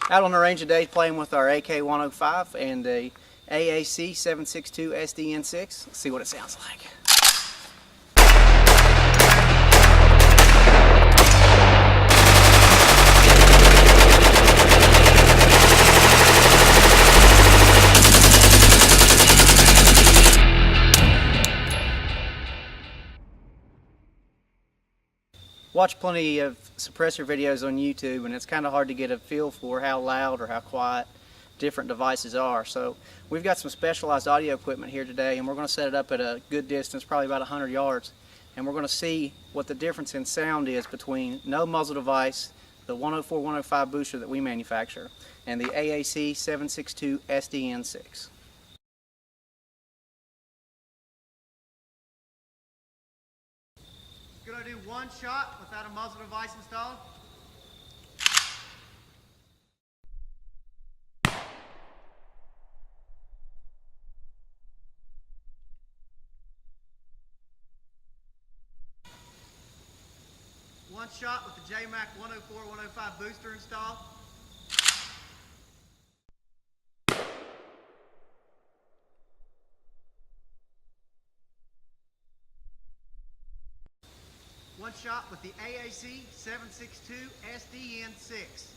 Out on the range today playing with our AK-105 and the AAC-762 SDN6. Let's see what it sounds like. Watch plenty of suppressor videos on YouTube, and it's kind of hard to get a feel for how loud or how quiet different devices are. So we've got some specialized audio equipment here today, and we're going to set it up at a good distance, probably about 100 yards, and we're going to see what the difference in sound is between no muzzle device, the 104-105 booster that we manufacture, and the AAC-762 SDN6. Going to do one shot without a muzzle device installed. One shot with the JMac 104-105 booster installed. One shot with the AAC-762 SDN6.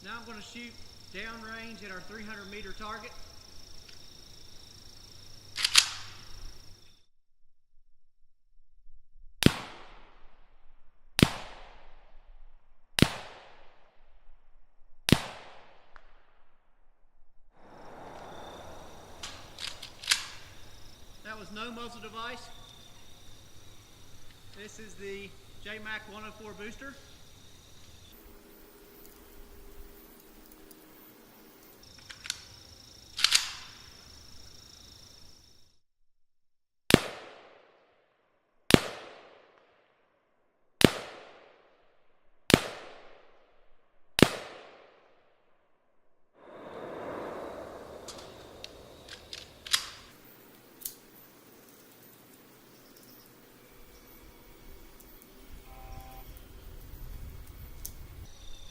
Now I'm going to shoot downrange at our 300-meter target. That was no muzzle device. This is the JMac 104 booster.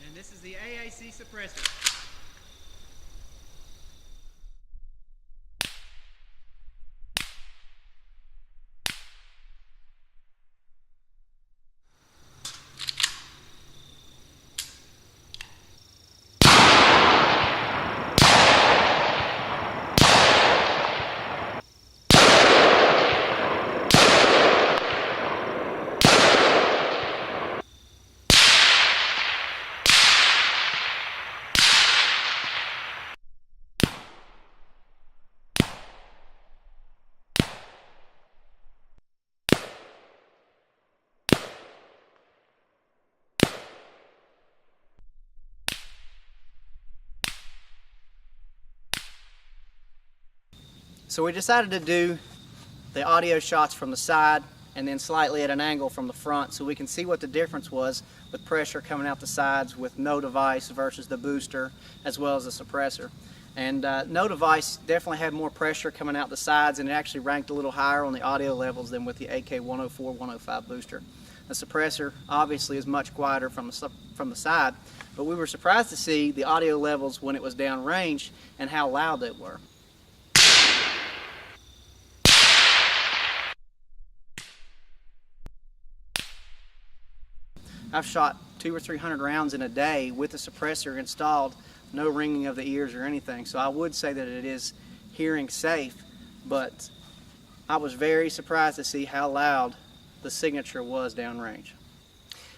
And this is the AAC suppressor. So we decided to do the audio shots from the side and then slightly at an angle from the front so we can see what the difference was with pressure coming out the sides with no device versus the booster as well as the suppressor. And no device definitely had more pressure coming out the sides, and it actually ranked a little higher on the audio levels than with the AK-104-105 booster. The suppressor obviously is much quieter from the side, but we were surprised to see the audio levels when it was downrange and how loud they were. I've shot 200 or 300 rounds in a day with the suppressor installed, no ringing of the ears or anything. So I would say that it is hearing safe, but I was very surprised to see how loud the signature was downrange.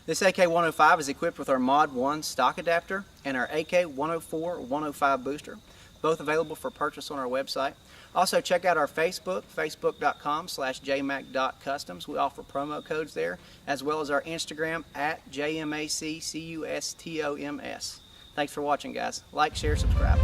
This AK-105 is equipped with our Mod 1 stock adapter and our AK-104-105 booster, both available for purchase on our website. Also, check out our Facebook, facebook.com/jmac.customs. We offer promo codes there, as well as our Instagram at JMACCUSTOMS. Thanks for watching, guys. Like, share, subscribe.